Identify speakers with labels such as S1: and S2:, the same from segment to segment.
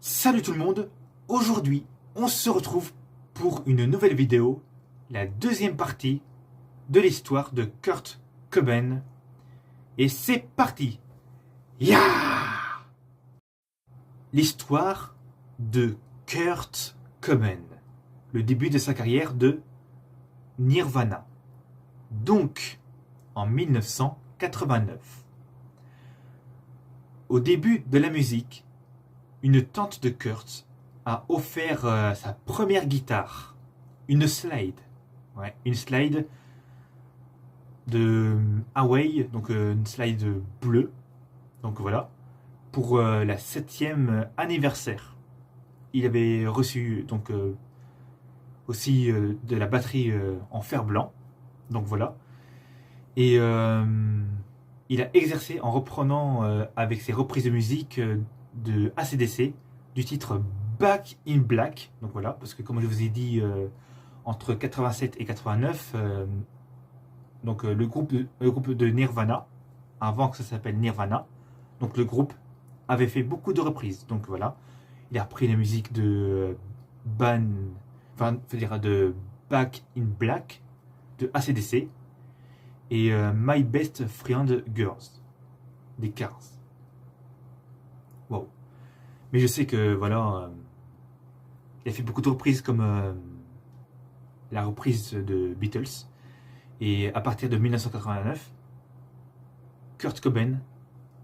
S1: Salut tout le monde, aujourd'hui on se retrouve pour une nouvelle vidéo, la deuxième partie de l'histoire de Kurt Cobain. Et c'est parti. Ya L'histoire de Kurt Cobain, le début de sa carrière de Nirvana. Donc, en 1989. Au début de la musique, une tante de Kurt a offert sa première guitare, une slide. Ouais, une slide de Hawaii, donc une slide bleue. Donc voilà, pour la 7e anniversaire. Il avait reçu donc aussi de la batterie en fer blanc. Donc voilà. Et il a exercé en reprenant avec ses reprises de musique de AC/DC du titre Back in Black. Donc voilà, parce que comme je vous ai dit, entre 87 et 89, donc le groupe de Nirvana, avant que ça s'appelle Nirvana, donc le groupe avait fait beaucoup de reprises. Donc voilà, il a repris la musique de de Back in Black, de AC/DC et My Best Friend Girls, des Cars. Wow. Mais je sais que voilà, il a fait beaucoup de reprises comme la reprise de Beatles. Et à partir de 1989, Kurt Cobain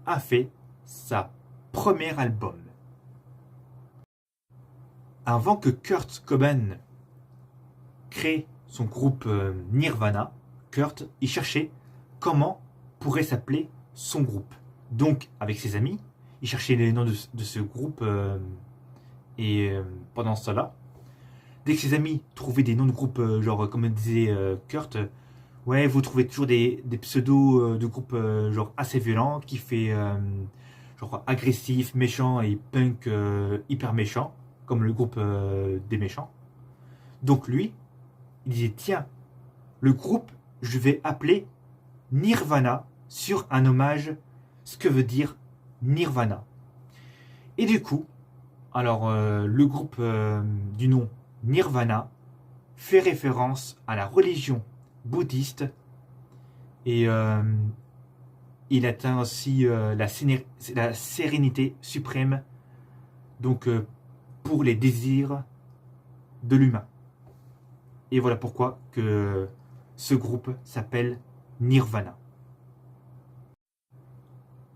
S1: a fait sa premier album. Avant que Kurt Cobain crée son groupe Nirvana, Kurt, il cherchait comment pourrait s'appeler son groupe. Donc, avec ses amis, il cherchait les noms de ce groupe pendant ce temps-là, dès que ses amis trouvaient des noms de groupe, genre comme disait Kurt, ouais, vous trouvez toujours des pseudos de groupes genre assez violents, qui fait genre agressif, méchant et punk hyper méchant, comme le groupe des méchants. Donc lui, il disait tiens, le groupe, je vais appeler Nirvana sur un hommage, ce que veut dire Nirvana. Et du coup, alors le groupe du nom Nirvana fait référence à la religion bouddhiste et il atteint aussi la sérénité suprême, donc pour les désirs de l'humain. Et voilà pourquoi que ce groupe s'appelle Nirvana.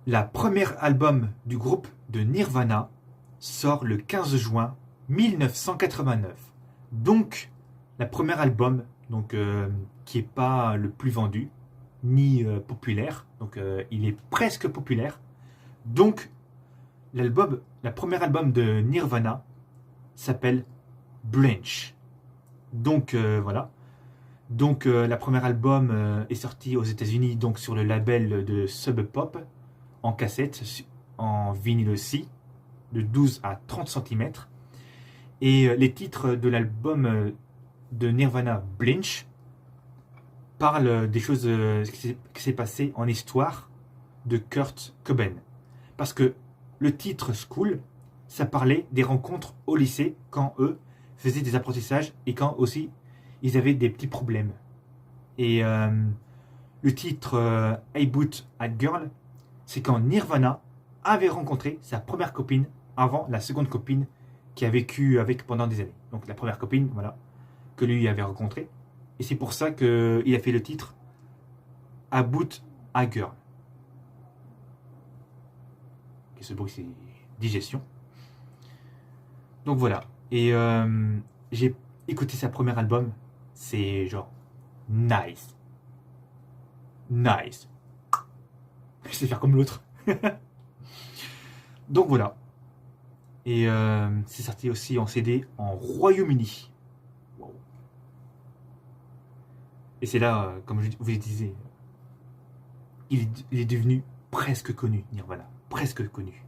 S1: La première album du groupe de Nirvana sort le 15 juin 1989. Donc, la première album, donc, qui n'est pas le plus vendu, ni populaire, donc il est presque populaire. Donc, la première album de Nirvana s'appelle Blanche. Donc, voilà. Donc, la première album est sortie aux États-Unis, donc sur le label de Sub Pop, en cassette, en vinyle aussi, de 12 à 30 cm. Et les titres de l'album de Nirvana, Blanche, parlent des choses qui s'est passé en histoire de Kurt Cobain. Parce que le titre School, ça parlait des rencontres au lycée quand eux faisaient des apprentissages et quand aussi ils avaient des petits problèmes. Et le titre Hey Boot at Girl, c'est quand Nirvana avait rencontré sa première copine avant la seconde copine qui a vécu avec pendant des années. Donc la première copine, voilà, que lui avait rencontrée. Et c'est pour ça qu'il a fait le titre A Boot a Girl. Et ce bruit, c'est digestion. Donc voilà. Et j'ai écouté sa première album. C'est genre nice. Nice. Je sais faire comme l'autre. Donc voilà. Et c'est sorti aussi en CD en Royaume-Uni. Wow. Et c'est là, comme je vous le disais, il est devenu presque connu, Nirvana. Presque connu.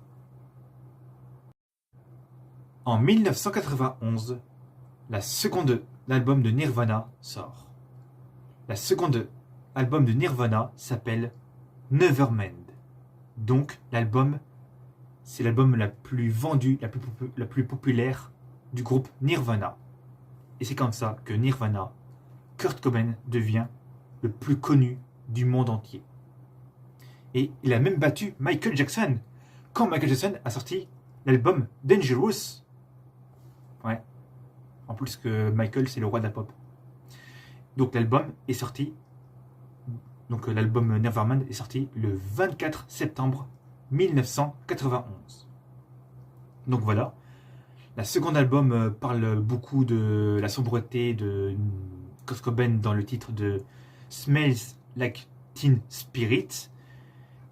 S1: En 1991, la seconde album de Nirvana sort. La seconde album de Nirvana s'appelle Nevermind. Donc l'album c'est l'album la plus vendue, la plus populaire du groupe Nirvana. Et c'est comme ça que Nirvana, Kurt Cobain devient le plus connu du monde entier. Et il a même battu Michael Jackson quand Michael Jackson a sorti l'album Dangerous. Ouais. En plus que Michael, c'est le roi de la pop. Donc l'album est sorti. Donc l'album Nevermind est sorti le 24 septembre 1991. Donc voilà. La seconde album parle beaucoup de la sombreté de Kurt Cobain dans le titre de Smells Like Teen Spirit.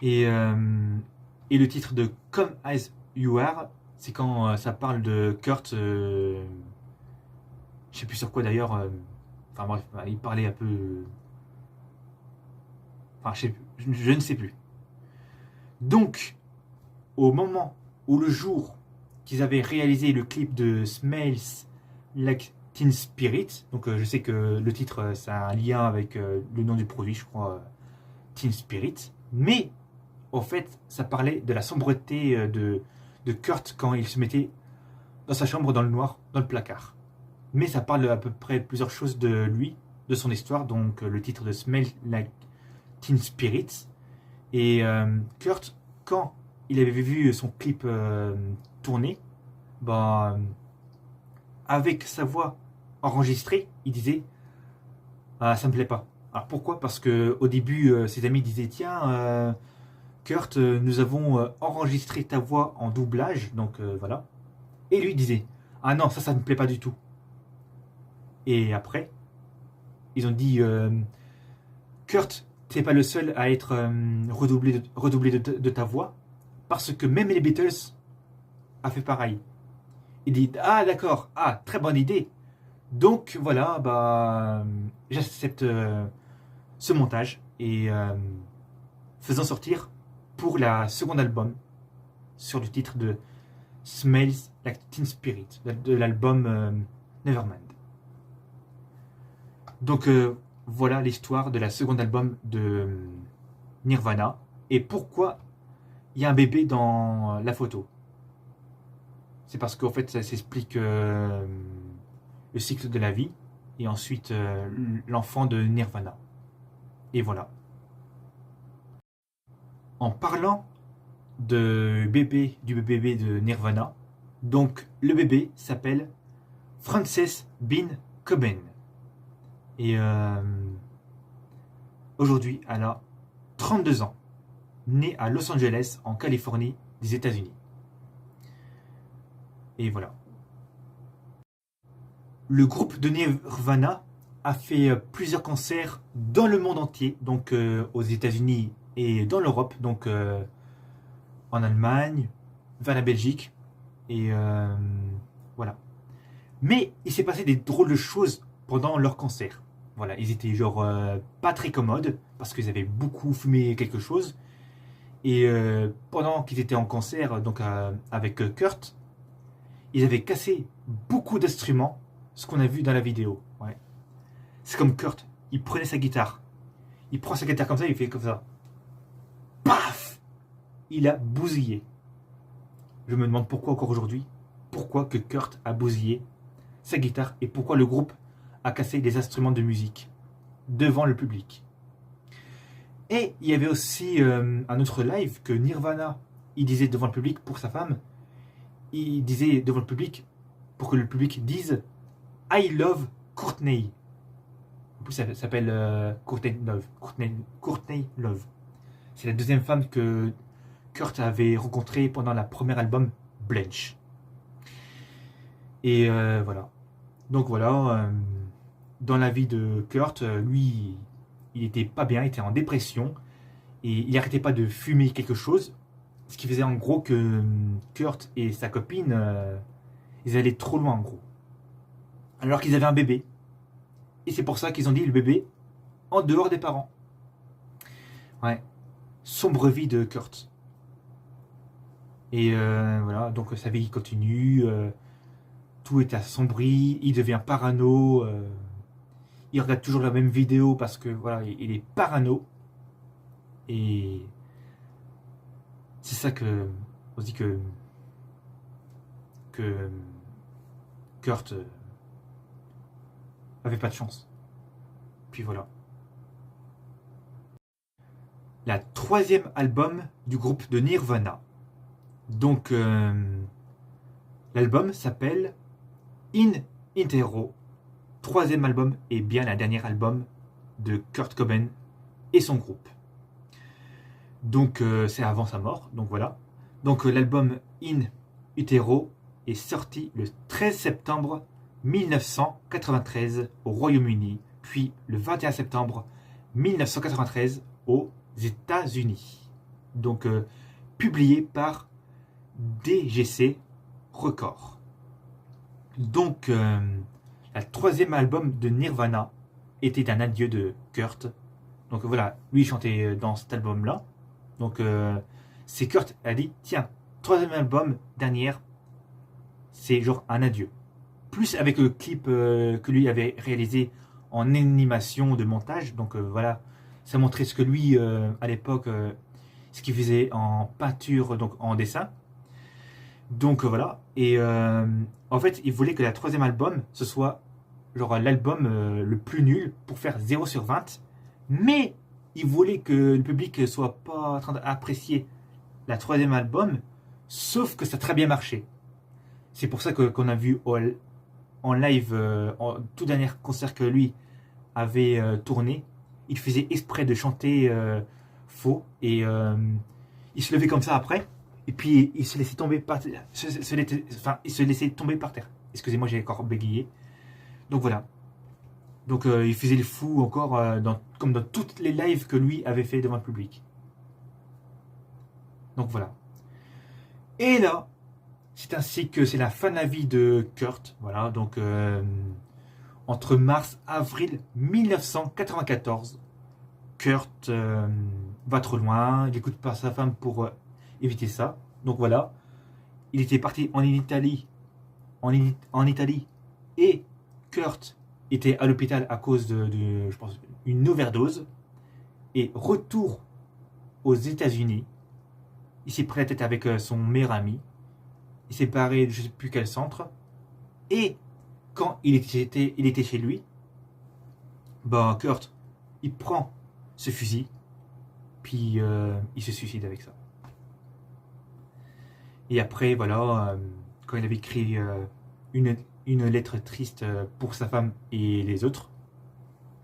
S1: Et le titre de Come As You Are, c'est quand ça parle de Kurt, je sais plus sur quoi d'ailleurs, enfin bref, il parlait un peu, enfin je ne sais plus. Donc, au moment où le jour qu'ils avaient réalisé le clip de Smells Like Teen Spirit, donc je sais que le titre, ça a un lien avec le nom du produit, je crois, Teen Spirit, mais en fait, ça parlait de la sombreté de Kurt quand il se mettait dans sa chambre dans le noir, dans le placard. Mais ça parle à peu près plusieurs choses de lui, de son histoire, donc le titre de Smell Like Teen Spirit. Et Kurt, quand il avait vu son clip tourner, bah, avec sa voix enregistrée, il disait ah, ça me plaît pas. Alors pourquoi? Parce que au début, ses amis disaient tiens, Kurt, nous avons enregistré ta voix en doublage, donc voilà. Et lui disait ah non, ça ne me plaît pas du tout. Et après, ils ont dit Kurt, t'es pas le seul à être redoublé de ta voix, parce que même les Beatles a fait pareil. Il dit ah d'accord, ah très bonne idée. Donc voilà, bah j'accepte ce montage et faisant sortir pour la seconde album sur le titre de Smells Like Teen Spirit de l'album Nevermind. Donc voilà l'histoire de la seconde album de Nirvana et pourquoi il y a un bébé dans la photo. C'est parce qu'en fait ça s'explique le cycle de la vie et ensuite l'enfant de Nirvana. Et voilà. En parlant du bébé de Nirvana, donc le bébé s'appelle Frances Bean Cobain. Et aujourd'hui, elle a 32 ans, née à Los Angeles, en Californie, des États-Unis. Et voilà. Le groupe de Nirvana a fait plusieurs concerts dans le monde entier, donc aux États-Unis et dans l'Europe, donc en Allemagne, vers la Belgique, et voilà. Mais il s'est passé des drôles de choses pendant leur concert. Voilà, ils étaient genre pas très commodes parce qu'ils avaient beaucoup fumé quelque chose. Et pendant qu'ils étaient en concert, donc avec Kurt, ils avaient cassé beaucoup d'instruments, ce qu'on a vu dans la vidéo. Ouais. C'est comme Kurt, il prenait sa guitare. Il prend sa guitare comme ça, il fait comme ça. Paf! Il a bousillé. Je me demande pourquoi encore aujourd'hui, pourquoi que Kurt a bousillé sa guitare et pourquoi le groupe a cassé des instruments de musique devant le public. Et il y avait aussi un autre live que Nirvana, il disait devant le public pour sa femme, il disait devant le public pour que le public dise I love Courtney. En plus, ça s'appelle Courtney Love. Courtney Love. C'est la deuxième femme que Kurt avait rencontrée pendant la première album Blanche. Et voilà. Donc voilà, dans la vie de Kurt, lui, il était pas bien, il était en dépression et il n'arrêtait pas de fumer quelque chose, ce qui faisait en gros que Kurt et sa copine, ils allaient trop loin en gros. Alors qu'ils avaient un bébé. Et c'est pour ça qu'ils ont dit le bébé en dehors des parents. Ouais. Sombre vie de Kurt. Et voilà, donc sa vie continue. Tout est assombri. Il devient parano. Il regarde toujours la même vidéo parce que voilà, il est parano. Et c'est ça que on se dit que Kurt avait pas de chance. Puis voilà. La troisième album du groupe de Nirvana. Donc, l'album s'appelle In Utero. Troisième album et bien la dernière album de Kurt Cobain et son groupe. Donc, c'est avant sa mort. Donc voilà. Donc, l'album In Utero est sorti le 13 septembre 1993 au Royaume-Uni, puis le 21 septembre 1993 aux États-Unis. Donc, publié par DGC Records. Donc, le troisième album de Nirvana était un adieu de Kurt. Donc voilà, lui il chantait dans cet album-là. Donc, c'est Kurt a dit, tiens, troisième album, dernière, c'est genre un adieu. Plus avec le clip que lui avait réalisé en animation de montage. Donc voilà, ça montrait ce que lui, à l'époque, ce qu'il faisait en peinture, donc en dessin. Donc voilà, et en fait, il voulait que la troisième album, ce soit genre l'album le plus nul pour faire 0 sur 20. Mais il voulait que le public soit pas en train d'apprécier la troisième album, sauf que ça a très bien marché. C'est pour ça qu'on a vu en live, en tout dernier concert que lui avait tourné, il faisait exprès de chanter faux et il se levait comme ça après et puis il se laissait tomber par terre. Il se laissait tomber par terre. Excusez-moi, j'ai encore bégayé. Donc voilà. Donc il faisait le fou encore comme dans toutes les lives que lui avait fait devant le public. Donc voilà. Et là, c'est ainsi que c'est la fin de la vie de Kurt. Voilà, donc entre mars-avril 1994, Kurt va trop loin, il n'écoute pas sa femme pour éviter ça. Donc voilà, il était parti en Italie, en Italie, et Kurt était à l'hôpital à cause de je pense, une overdose. Et retour aux États-Unis, il s'est pris la tête avec son meilleur ami. Il s'est barré de je ne sais plus quel centre. Et quand il était chez lui, bah Kurt, il prend ce fusil, puis il se suicide avec ça. Et après, voilà, quand il avait écrit une lettre triste pour sa femme et les autres,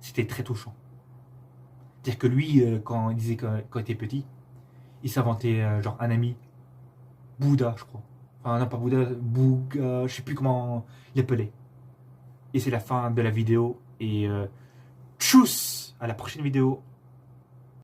S1: c'était très touchant. C'est-à-dire que lui, quand il disait quand il était petit, il s'inventait genre un ami, Bouddha, je crois. Enfin, non, pas Bouddha, Bouga, je sais plus comment il l'appelait. Et c'est la fin de la vidéo. Et tchuss à la prochaine vidéo.